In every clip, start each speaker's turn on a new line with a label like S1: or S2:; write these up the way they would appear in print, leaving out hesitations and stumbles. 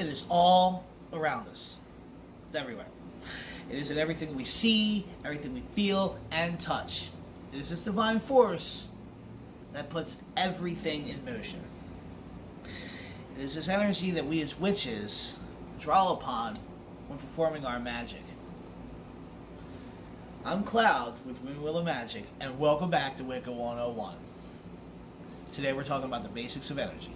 S1: It is all around us. It's everywhere. It is in everything we see, everything we feel, and touch. It is this divine force that puts everything in motion. It is this energy that we as witches draw upon when performing our magic. I'm Cloud with Moon Willow Magic, and welcome back to Wicca 101. Today we're talking about the basics of energy.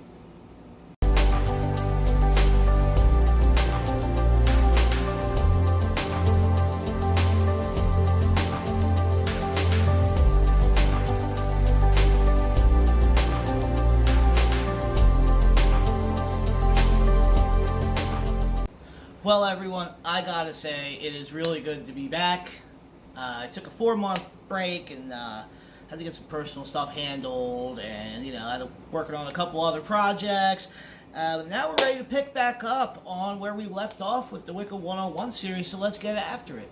S1: Well, everyone, I gotta say, it is really good to be back. I took a 4-month break and had to get some personal stuff handled, and I had to working on a couple other projects. Now we're ready to pick back up on where we left off with the Wicca 101 series, so let's get after it.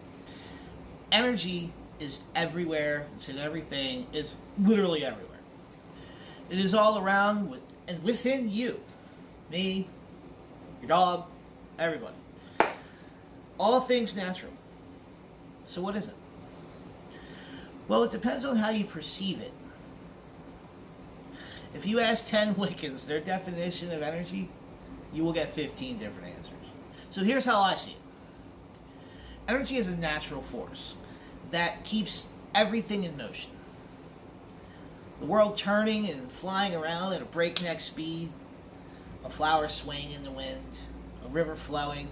S1: Energy is everywhere, it's in everything, it's literally everywhere. It is all around and within you. Me, your dog, everybody. All things natural. So what is it? Well, it depends on how you perceive it. If you ask 10 Wiccans their definition of energy, you will get 15 different answers. So here's how I see it. Energy is a natural force that keeps everything in motion. The world turning and flying around at a breakneck speed, a flower swaying in the wind, a river flowing,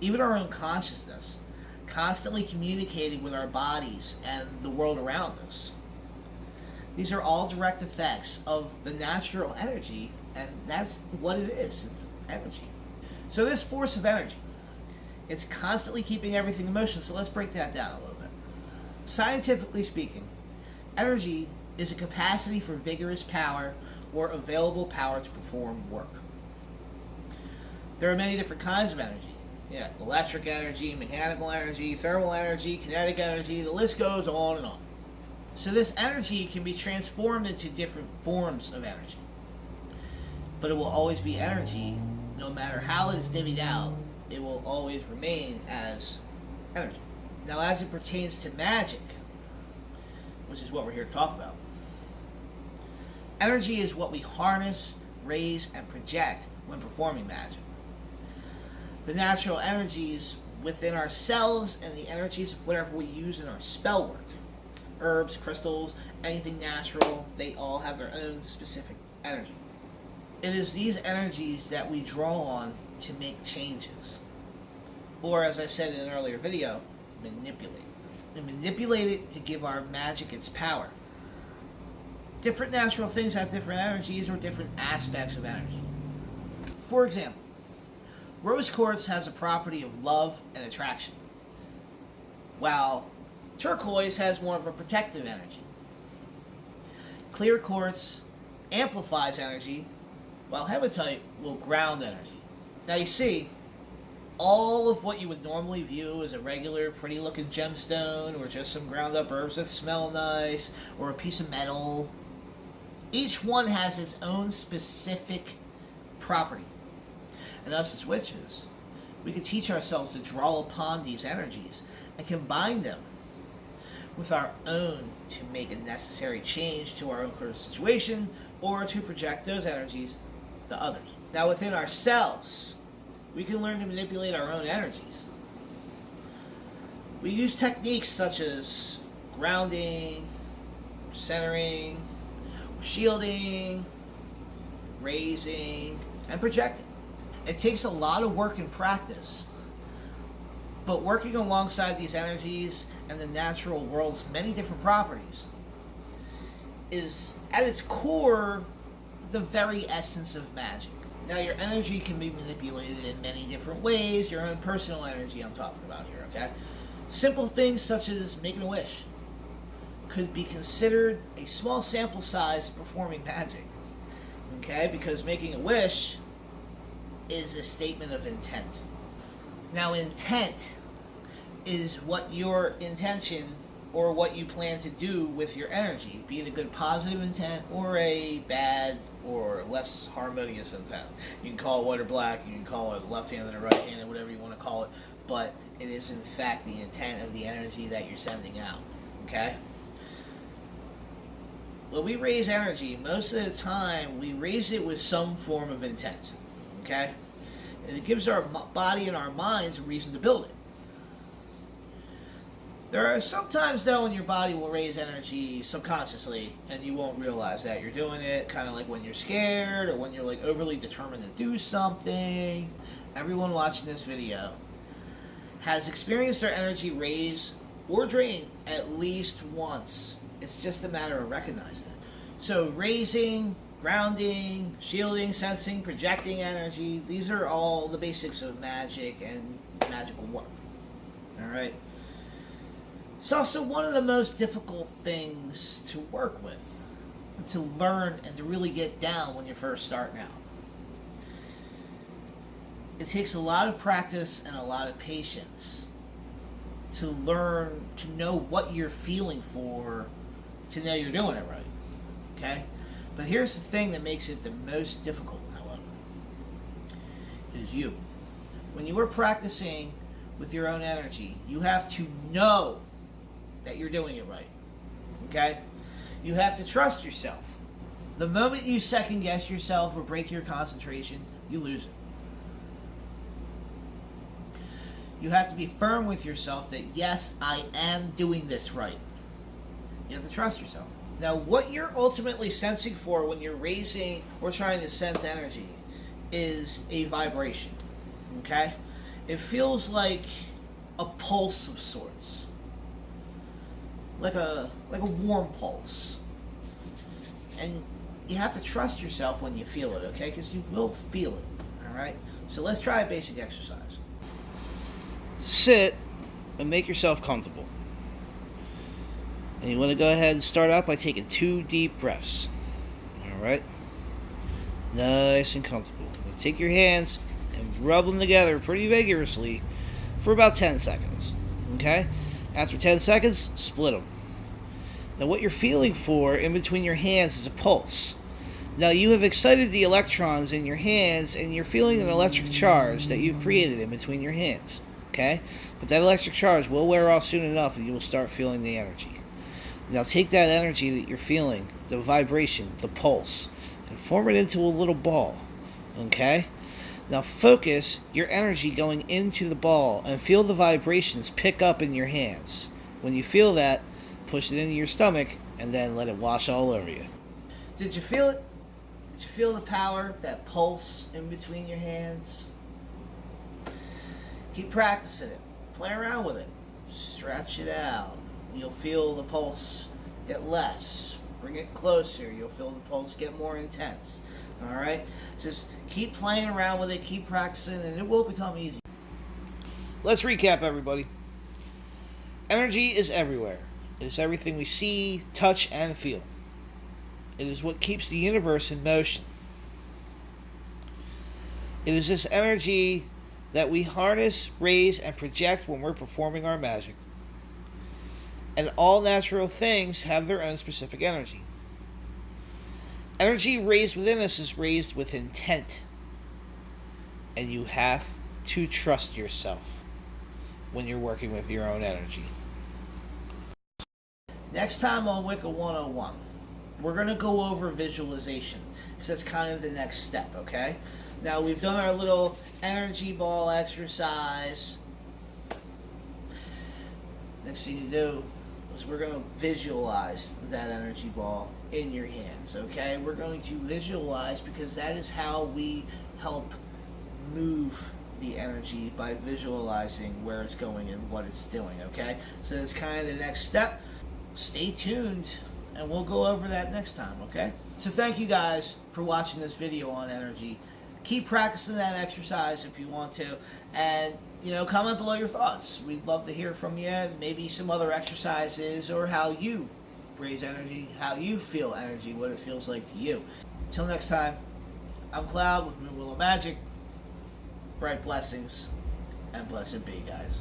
S1: even our own consciousness, constantly communicating with our bodies and the world around us. These are all direct effects of the natural energy, and that's what it is. It's energy. So this force of energy, it's constantly keeping everything in motion, so let's break that down a little bit. Scientifically speaking, energy is a capacity for vigorous power or available power to perform work. There are many different kinds of energy. Yeah, electric energy, mechanical energy, thermal energy, kinetic energy, the list goes on and on. So this energy can be transformed into different forms of energy. But it will always be energy, no matter how it is divvied out, it will always remain as energy. Now as it pertains to magic, which is what we're here to talk about, energy is what we harness, raise, and project when performing magic. The natural energies within ourselves and the energies of whatever we use in our spell work. Herbs, crystals, anything natural, they all have their own specific energy. It is these energies that we draw on to make changes. Or, as I said in an earlier video, manipulate. And manipulate it to give our magic its power. Different natural things have different energies or different aspects of energy. For example, rose quartz has a property of love and attraction, while turquoise has more of a protective energy. Clear quartz amplifies energy, while hematite will ground energy. Now you see, all of what you would normally view as a regular pretty looking gemstone, or just some ground up herbs that smell nice, or a piece of metal, each one has its own specific property. And us as witches, we can teach ourselves to draw upon these energies and combine them with our own to make a necessary change to our own current situation or to project those energies to others. Now within ourselves, we can learn to manipulate our own energies. We use techniques such as grounding, centering, shielding, raising, and projecting. It takes a lot of work and practice, but working alongside these energies and the natural world's many different properties is, at its core, the very essence of magic. Now, your energy can be manipulated in many different ways, your own personal energy I'm talking about here, okay? Simple things such as making a wish could be considered a small sample size performing magic, okay? Because making a wish is a statement of intent. Now, intent is what your intention or what you plan to do with your energy, be it a good positive intent or a bad or less harmonious intent. You can call it white or black, you can call it left-handed or right-handed, whatever you want to call it, but it is in fact the intent of the energy that you're sending out, okay? When we raise energy, most of the time we raise it with some form of intent, okay? And it gives our body and our minds a reason to build it. There are some times, though, when your body will raise energy subconsciously, and you won't realize that you're doing it, kind of like when you're scared, or when you're like overly determined to do something. Everyone watching this video has experienced their energy raise or drain at least once. It's just a matter of recognizing it. So raising, grounding, shielding, sensing, projecting energy, these are all the basics of magic and magical work. Alright? It's also one of the most difficult things to work with, to learn and to really get down when you're first starting out. It takes a lot of practice and a lot of patience to learn, to know what you're feeling for, to know you're doing it right. Okay? But here's the thing that makes it the most difficult, however. It is you. When you are practicing with your own energy, you have to know that you're doing it right. Okay? You have to trust yourself. The moment you second guess yourself or break your concentration, you lose it. You have to be firm with yourself that, yes, I am doing this right. You have to trust yourself. Now, what you're ultimately sensing for when you're raising or trying to sense energy is a vibration. Okay? It feels like a pulse of sorts. Like a warm pulse. And you have to trust yourself when you feel it, okay? Because you will feel it, alright? So let's try a basic exercise. Sit and make yourself comfortable. And you want to go ahead and start out by taking 2 deep breaths. Alright? Nice and comfortable. Now take your hands and rub them together pretty vigorously for about 10 seconds. Okay? After 10 seconds, split them. Now what you're feeling for in between your hands is a pulse. Now you have excited the electrons in your hands and you're feeling an electric charge that you've created in between your hands. Okay? But that electric charge will wear off soon enough and you will start feeling the energy. Now take that energy that you're feeling, the vibration, the pulse, and form it into a little ball. Okay? Now focus your energy going into the ball and feel the vibrations pick up in your hands. When you feel that, push it into your stomach and then let it wash all over you. Did you feel it? Did you feel the power, that pulse in between your hands? Keep practicing it. Play around with it. Stretch it out. You'll feel the pulse get less. Bring it closer. You'll feel the pulse get more intense. Alright? Just keep playing around with it, keep practicing, and it will become easy. Let's recap, everybody. Energy is everywhere. It is everything we see, touch, and feel. It is what keeps the universe in motion. It is this energy that we harness, raise, and project when we're performing our magic. And all natural things have their own specific energy. Energy raised within us is raised with intent. And you have to trust yourself when you're working with your own energy. Next time on Wicca 101, we're going to go over visualization, because that's kind of the next step, okay? Now, we've done our little energy ball exercise. Next thing you do is we're going to visualize that energy ball in your hands, okay? We're going to visualize, because that is how we help move the energy, by visualizing where it's going and what it's doing, okay? So that's kind of the next step. Stay tuned, and we'll go over that next time, okay? So thank you guys for watching this video on energy. Keep practicing that exercise if you want to, and comment below your thoughts. We'd love to hear from you. Maybe some other exercises, or how you raise energy, how you feel energy, what it feels like to you. Till next time, I'm Cloud with Moon Willow Magic. Bright blessings, and blessed be, guys.